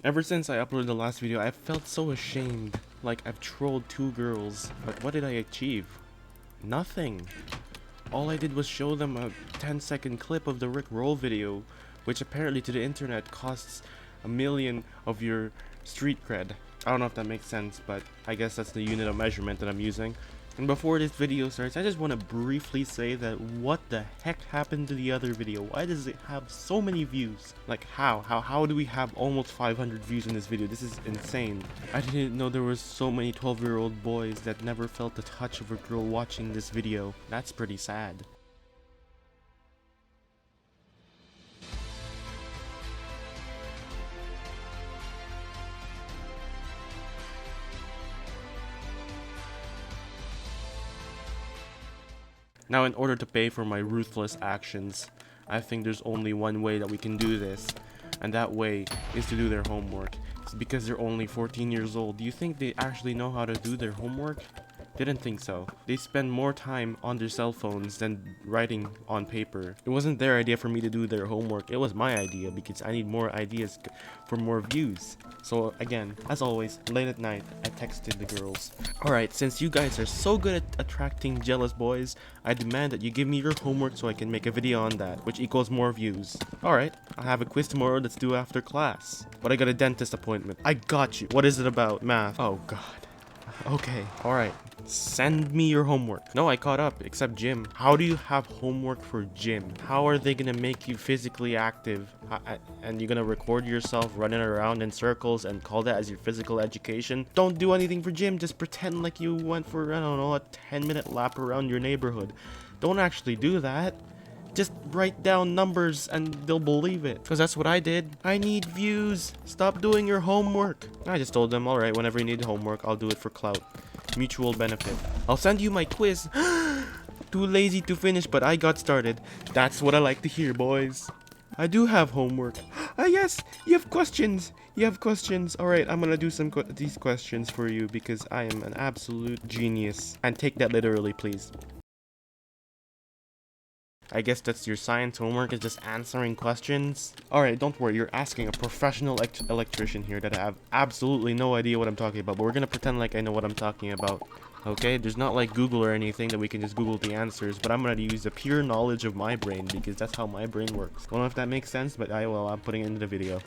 Ever since I uploaded the last video, I've felt so ashamed. Like I've trolled 2 girls. But what did I achieve? Nothing. All I did was show them a 10-second clip of the Rick Roll video, which apparently to the internet costs 1,000,000 of your street cred. I don't know if that makes sense, but I guess that's the unit of measurement that I'm using. And before this video starts, I just want to briefly say that what the heck happened to the other video? Why does it have so many views? Like how do we have almost 500 views in this video? This is insane. I didn't know there were so many 12-year-old boys that never felt the touch of a girl watching this video. That's pretty sad. Now, in order to pay for my ruthless actions, I think there's only one way that we can do this, and that way is to do their homework. It's because they're only 14 years old. Do you think they actually know how to do their homework? Didn't think so. They spend more time on their cell phones than writing on paper. It wasn't their idea for me to do their homework. It was my idea because I need more ideas for more views. So again, as always, late at night, I texted the girls. Alright, since you guys are so good at attracting jealous boys, I demand that you give me your homework so I can make a video on that, which equals more views. Alright, I have a quiz tomorrow that's due after class. But I got a dentist appointment. I got you. What is it about? Math. Oh god. Okay, alright. Send me your homework. No, I caught up, except gym. How do you have homework for gym? How are they gonna make you physically active? And you're gonna record yourself running around in circles and call that as your physical education? Don't do anything for gym, just pretend like you went for, I don't know, a 10-minute lap around your neighborhood. Don't actually do that. Just write down numbers and they'll believe it. Because that's what I did. I need views. Stop doing your homework. I just told them, alright, whenever you need homework, I'll do it for clout. Mutual benefit. I'll send you my quiz. Too lazy to finish, but I got started. That's what I like to hear, boys. I do have homework. Yes, you have questions. You have questions. Alright, I'm gonna do these questions for you because I am an absolute genius. And take that literally, please. I guess that's your science homework, is just answering questions. Alright, don't worry, you're asking a professional electrician here that I have absolutely no idea what I'm talking about, but we're gonna pretend like I know what I'm talking about. Okay, there's not like Google or anything that we can just Google the answers, but I'm gonna use the pure knowledge of my brain because that's how my brain works. I don't know if that makes sense, but I'm putting it into the video.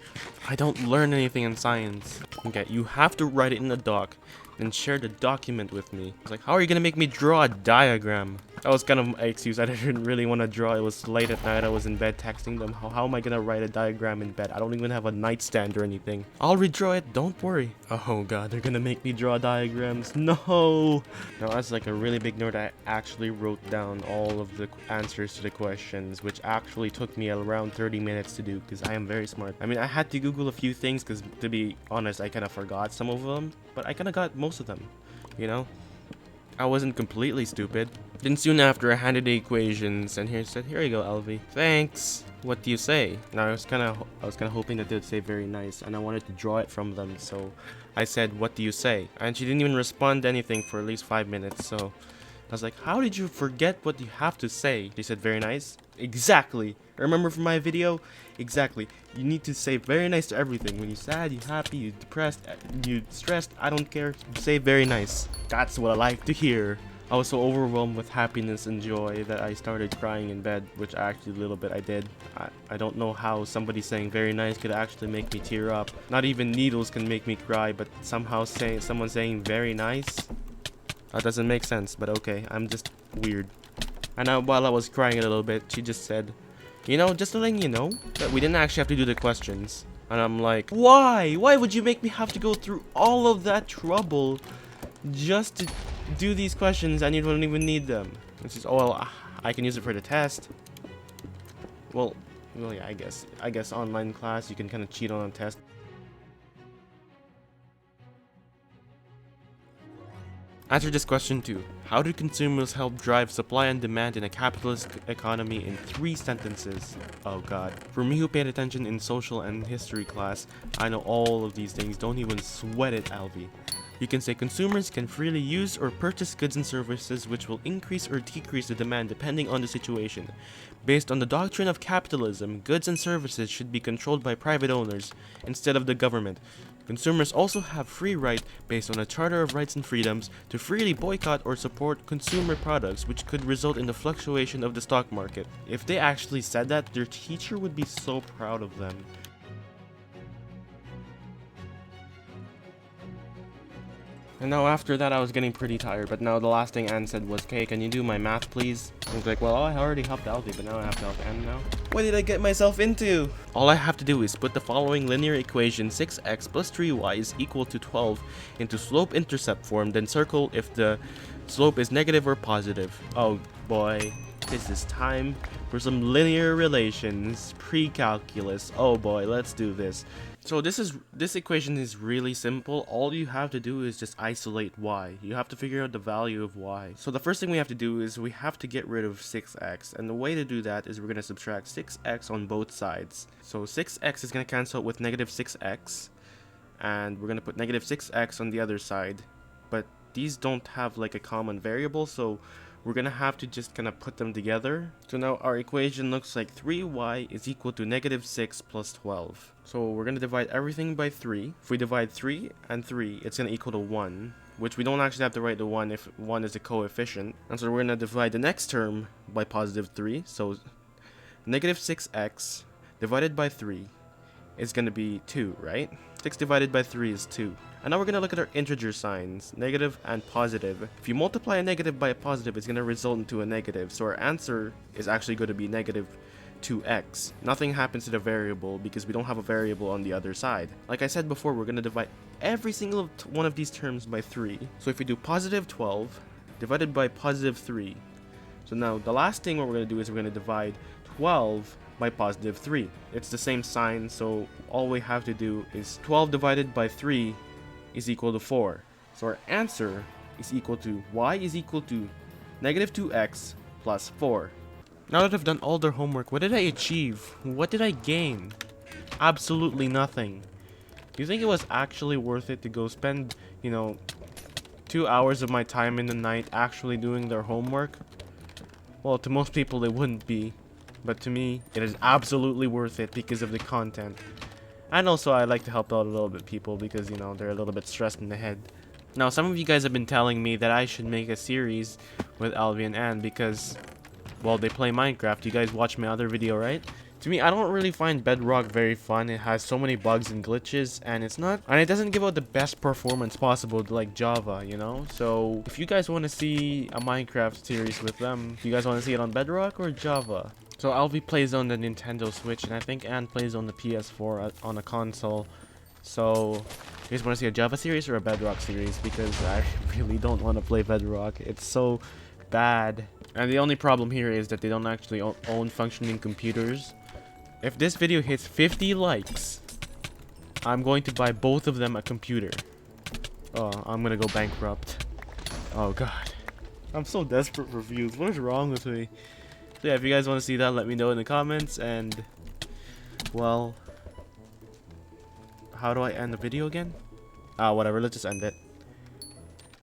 I don't learn anything in science. Okay, you have to write it in the doc, then share the document with me. It's like, how are you gonna make me draw a diagram? That was kind of my excuse. I didn't really want to draw. It was late at night. I was in bed texting them. How am I gonna write a diagram in bed? I don't even have a nightstand or anything. I'll redraw it. Don't worry. Oh god, they're gonna make me draw diagrams. No. Now, that's like a really big note. I actually wrote down all of the answers to the questions, which actually took me around 30 minutes to do because I am very smart. I mean, I had to Google a few things because, to be honest, I kind of forgot some of them, but I kind of got most of them, you know? I wasn't completely stupid. Then soon after, I handed the equations, and here you go, Alvy. Thanks. What do you say? Now I was kind of hoping that they'd say very nice, and I wanted to draw it from them, so I said, what do you say? And she didn't even respond to anything for at least 5 minutes, so I was like, how did you forget what you have to say? She said, very nice. Exactly. Remember from my video? Exactly. You need to say very nice to everything. When you're sad, you're happy, you're depressed, you're stressed, I don't care. Say very nice. That's what I like to hear. I was so overwhelmed with happiness and joy that I started crying in bed, which actually a little bit I did. I don't know how somebody saying very nice could actually make me tear up. Not even needles can make me cry, but somehow someone saying very nice? That doesn't make sense, but okay, I'm just weird. And while I was crying a little bit, she just said, you know, just letting you know that we didn't actually have to do the questions. And I'm like, why? Why would you make me have to go through all of that trouble just to do these questions and you don't even need them? And she's, oh, well, I can use it for the test. Well, yeah, I guess online class, you can kind of cheat on a test. Answer this question too. How do consumers help drive supply and demand in a capitalist economy in 3 sentences? Oh god. For me who paid attention in social and history class, I know all of these things. Don't even sweat it, Alvy. You can say consumers can freely use or purchase goods and services which will increase or decrease the demand depending on the situation. Based on the doctrine of capitalism, goods and services should be controlled by private owners instead of the government. Consumers also have free right, based on a Charter of Rights and Freedoms, to freely boycott or support consumer products, which could result in the fluctuation of the stock market. If they actually said that, their teacher would be so proud of them. And now after that I was getting pretty tired, but now the last thing Anne said was, "Okay, can you do my math please?" I was like, well, I already helped Alvy, but now I have to help Anne now. What did I get myself into? All I have to do is put the following linear equation 6x plus 3y is equal to 12 into slope-intercept form, then circle if the slope is negative or positive. Oh boy, this is time for some linear relations, pre-calculus. Oh boy, let's do this. So this equation is really simple. All you have to do is just isolate y. You have to figure out the value of y. So the first thing we have to do is we have to get rid of 6x. And the way to do that is we're going to subtract 6x on both sides. So 6x is going to cancel out with negative 6x. And we're going to put negative 6x on the other side. But these don't have like a common variable, so we're gonna have to just kind of put them together. So now our equation looks like 3y is equal to negative 6 plus 12. So we're gonna divide everything by 3. If we divide 3 and 3, it's gonna equal to 1, which we don't actually have to write the 1 if 1 is a coefficient. And so we're gonna divide the next term by positive 3. So negative 6x divided by 3 is gonna be 2, right? 6 divided by 3 is 2. And now we're going to look at our integer signs, negative and positive. If you multiply a negative by a positive, it's going to result into a negative. So our answer is actually going to be negative 2x. Nothing happens to the variable because we don't have a variable on the other side. Like I said before, we're going to divide every single one of these terms by 3. So if we do positive 12 divided by positive 3. So now the last thing what we're going to do is we're going to divide 12 by positive 3. It's the same sign, so all we have to do is 12 divided by 3 is equal to 4. So our answer is equal to y is equal to negative 2x plus 4. Now that I've done all their homework, what did I achieve? What did I gain? Absolutely nothing. Do you think it was actually worth it to go spend, 2 hours of my time in the night actually doing their homework? Well, to most people it wouldn't be, but to me it is absolutely worth it because of the content. And also I like to help out a little bit people because, they're a little bit stressed in the head. Now, some of you guys have been telling me that I should make a series with Alvy and Anne because, well, they play Minecraft. You guys watch my other video, right? To me, I don't really find Bedrock very fun. It has so many bugs and glitches, and it doesn't give out the best performance possible like Java, So, if you guys want to see a Minecraft series with them, do you guys want to see it on Bedrock or Java? So Alvy plays on the Nintendo Switch, and I think Anne plays on the PS4 on a console. So, you guys want to see a Java series or a Bedrock series? Because I really don't want to play Bedrock. It's so bad. And the only problem here is that they don't actually own functioning computers. If this video hits 50 likes, I'm going to buy both of them a computer. Oh, I'm gonna go bankrupt. Oh god. I'm so desperate for views. What is wrong with me? So yeah, if you guys want to see that, let me know in the comments. And, well, how do I end the video again? Whatever, let's just end it.